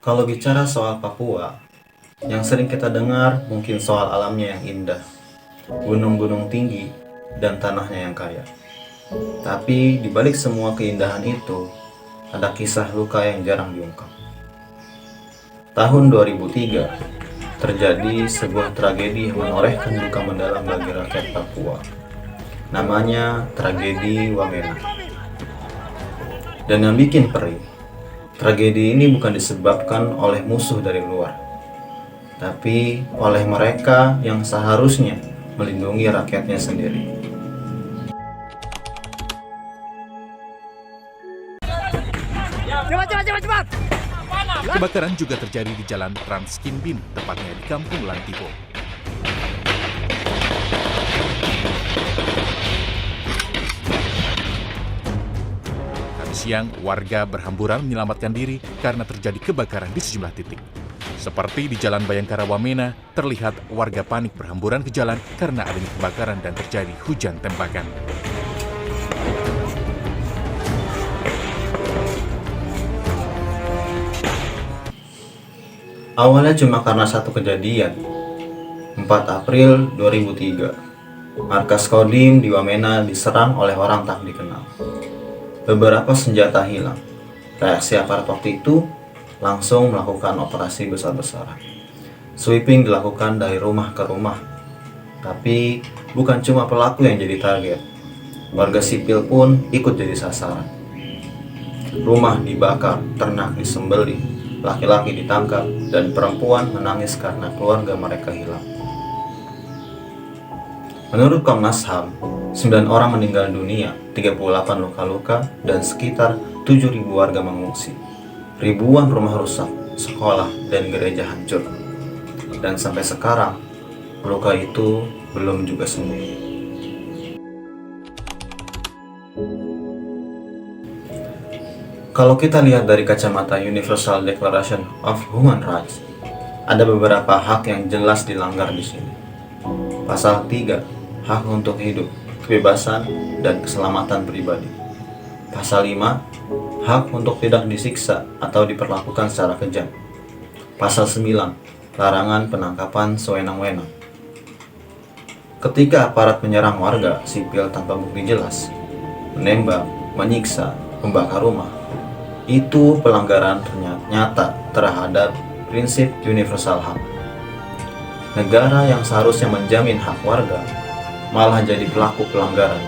Kalau bicara soal Papua, yang sering kita dengar mungkin soal alamnya yang indah, gunung-gunung tinggi, dan tanahnya yang kaya. Tapi di balik semua keindahan itu, ada kisah luka yang jarang diungkap. Tahun 2003, terjadi sebuah tragedi yang menorehkan duka mendalam bagi rakyat Papua. Namanya tragedi Wamena. Dan yang bikin perih, tragedi ini bukan disebabkan oleh musuh dari luar, tapi oleh mereka yang seharusnya melindungi rakyatnya sendiri. Cepat! Kebakaran juga terjadi di Jalan Trans Kinbin, tepatnya di Kampung Lantipo. Kami siang, warga berhamburan menyelamatkan diri karena terjadi kebakaran di sejumlah titik. Seperti di Jalan Bayangkara Wamena, terlihat warga panik berhamburan ke jalan karena adanya kebakaran dan terjadi hujan tembakan. Awalnya cuma karena satu kejadian. 4 April 2003, markas Kodim di Wamena diserang oleh orang tak dikenal. Beberapa senjata hilang. Reaksi aparat waktu itu langsung melakukan operasi besar-besaran. Sweeping dilakukan dari rumah ke rumah. Tapi bukan cuma pelaku yang jadi target. Warga sipil pun ikut jadi sasaran. Rumah dibakar, ternak disembelih, laki-laki ditangkap, dan perempuan menangis karena keluarga mereka hilang. Menurut Komnas HAM, 9 orang meninggal dunia, 38 luka-luka, dan sekitar 7.000 warga mengungsi. Ribuan rumah rusak, sekolah, dan gereja hancur. Dan sampai sekarang, luka itu belum juga sembuh. Kalau kita lihat dari kacamata Universal Declaration of Human Rights, ada beberapa hak yang jelas dilanggar di sini. Pasal 3, hak untuk hidup, kebebasan, dan keselamatan pribadi. Pasal 5, hak untuk tidak disiksa atau diperlakukan secara kejam. Pasal 9, larangan penangkapan sewenang-wenang. Ketika aparat menyerang warga sipil tanpa bukti jelas, menembak, menyiksa, membakar rumah, itu pelanggaran nyata terhadap prinsip universal HAM. Negara yang seharusnya menjamin hak warga malah jadi pelaku pelanggaran.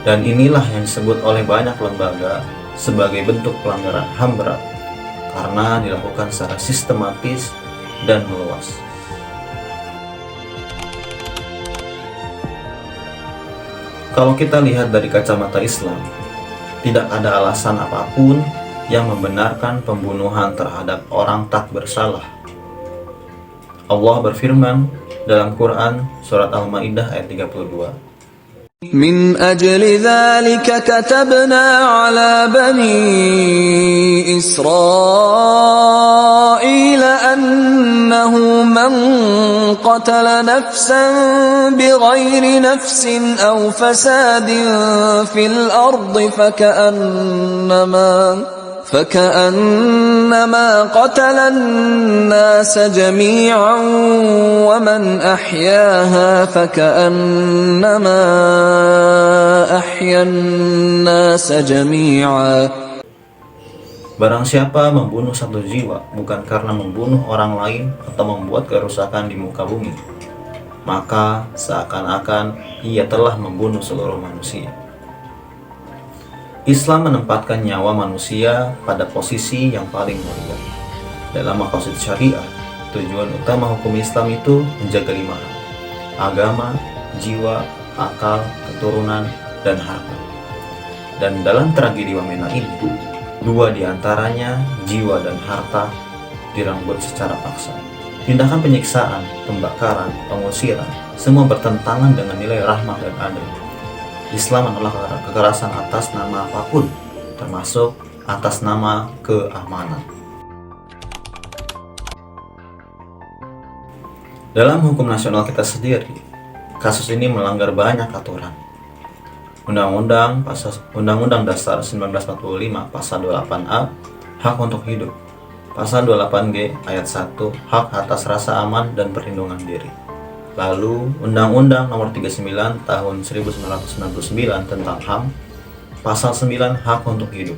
Dan inilah yang disebut oleh banyak lembaga sebagai bentuk pelanggaran HAM berat karena dilakukan secara sistematis dan meluas. Kalau kita lihat dari kacamata Islam, tidak ada alasan apapun yang membenarkan pembunuhan terhadap orang tak bersalah. Allah berfirman dalam Quran surat Al-Maidah ayat 32. من أجل ذلك كتبنا على بني إسرائيل أنه من قتل نفسا بغير نفس أو فساد في الأرض فكأنما قتل الناس جميعا ومن أحياها فكأنما أحيا الناس جميعا. Barang siapa membunuh satu jiwa bukan karena membunuh orang lain atau membuat kerusakan di muka bumi, maka seakan-akan ia telah membunuh seluruh manusia. Islam menempatkan nyawa manusia pada posisi yang paling mulia. Dalam maqasid syariah, tujuan utama hukum Islam itu menjaga 5 hal: agama, jiwa, akal, keturunan, dan harta. Dan dalam tragedi Wamena ini, 2 diantaranya, jiwa dan harta, direnggut secara paksa. Tindakan penyiksaan, pembakaran, pengusiran, semua bertentangan dengan nilai rahmah dan adil. Islam menolak kekerasan atas nama apapun, termasuk atas nama keamanan. Dalam hukum nasional kita sendiri, kasus ini melanggar banyak aturan. Undang-Undang Dasar 1945 Pasal 28A, hak untuk hidup, Pasal 28G ayat 1, hak atas rasa aman dan perlindungan diri. Lalu, Undang-Undang Nomor 39 Tahun 1999 tentang HAM, Pasal 9 hak untuk hidup.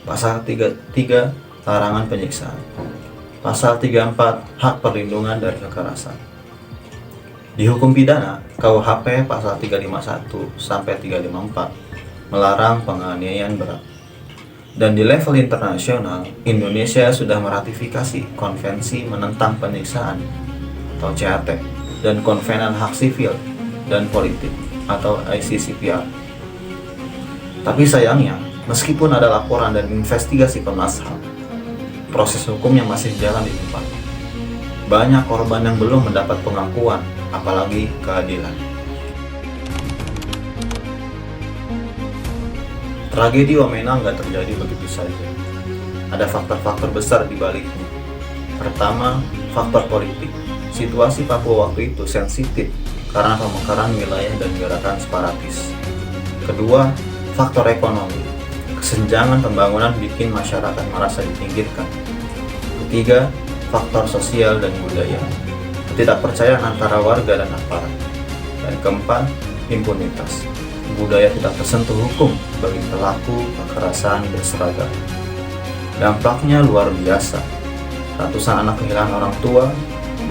Pasal 33 larangan penyiksaan. Pasal 34 hak perlindungan dari kekerasan. Di hukum pidana, KUHP pasal 351 sampai 354 melarang penganiayaan berat. Dan di level internasional, Indonesia sudah meratifikasi Konvensi Menentang Penyiksaan atau CAT dan Konvenan Hak Sivil dan Politik atau ICCPR. Tapi sayangnya, meskipun ada laporan dan investigasi Komnas HAM, proses hukumnya masih jalan di tempat. Banyak korban yang belum mendapat pengakuan, apalagi keadilan. Tragedi Wamena nggak terjadi begitu saja. Ada faktor-faktor besar di baliknya. Pertama, faktor politik. Situasi Papua waktu itu sensitif karena pemekaran wilayah dan gerakan separatis. Kedua, faktor ekonomi. Kesenjangan pembangunan bikin masyarakat merasa dipinggirkan. Ketiga, faktor sosial dan budaya. Ketidakpercayaan antara warga dan aparat. Dan keempat, impunitas. Budaya tidak tersentuh hukum bagi pelaku kekerasan berseragam. Dampaknya luar biasa. Ratusan anak kehilangan orang tua,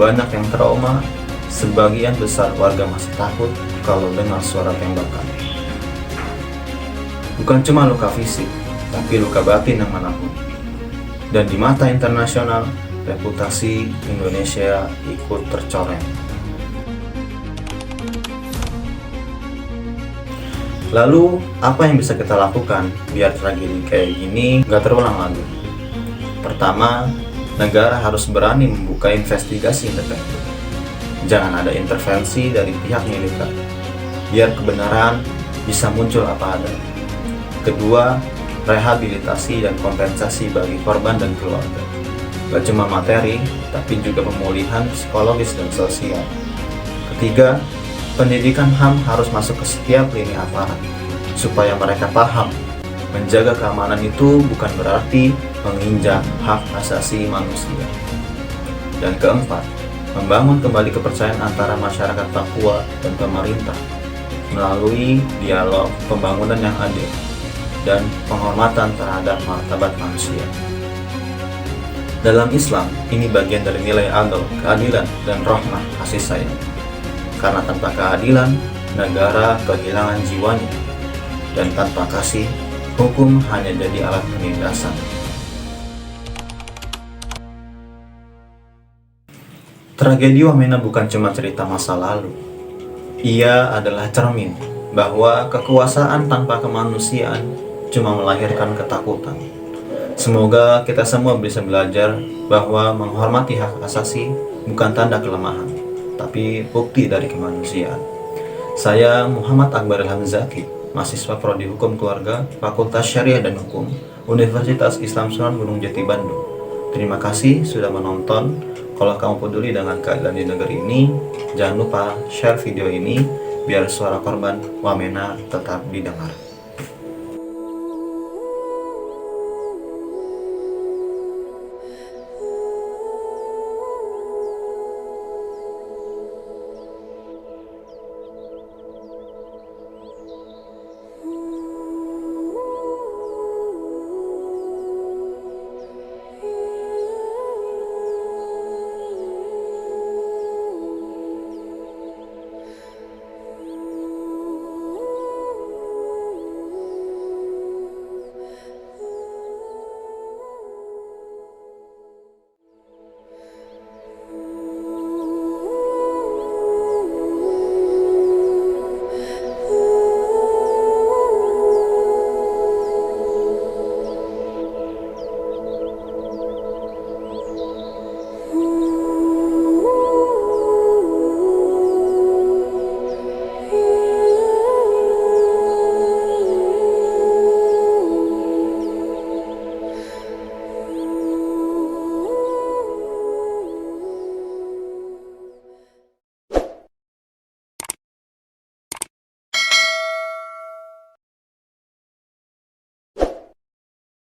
banyak yang trauma, sebagian besar warga masih takut kalau dengar suara tembakan. Bukan cuma luka fisik, tapi luka batin yang menahun. Dan di mata internasional, reputasi Indonesia ikut tercoreng. Lalu, apa yang bisa kita lakukan biar tragedi kayak gini gak terulang lagi? Pertama, negara harus berani membuka investigasi independen. Jangan ada intervensi dari pihak militer, biar kebenaran bisa muncul apa adanya. Kedua, rehabilitasi dan kompensasi bagi korban dan keluarga. Gak cuma materi, tapi juga pemulihan psikologis dan sosial. Ketiga, pendidikan HAM harus masuk ke setiap lini aparat, supaya mereka paham menjaga keamanan itu bukan berarti menginjak hak asasi manusia. Dan keempat, membangun kembali kepercayaan antara masyarakat Papua dan pemerintah melalui dialog pembangunan yang adil dan penghormatan terhadap martabat manusia. Dalam Islam, ini bagian dari nilai adil, keadilan, dan rahmah kasih sayang. Karena tanpa keadilan, negara kehilangan jiwanya. Dan tanpa kasih, hukum hanya jadi alat penindasan. Tragedi Wamena bukan cuma cerita masa lalu. Ia adalah cermin bahwa kekuasaan tanpa kemanusiaan cuma melahirkan ketakutan. Semoga kita semua bisa belajar bahwa menghormati hak asasi bukan tanda kelemahan, tapi bukti dari kemanusiaan. Saya Muhammad Akbar Ilham Zaki, mahasiswa Prodi Hukum Keluarga, Fakultas Syariah dan Hukum, Universitas Islam Sunan Gunung Jati Bandung. Terima kasih sudah menonton. Kalau kamu peduli dengan keadilan di negeri ini, jangan lupa share video ini biar suara korban Wamena tetap didengar.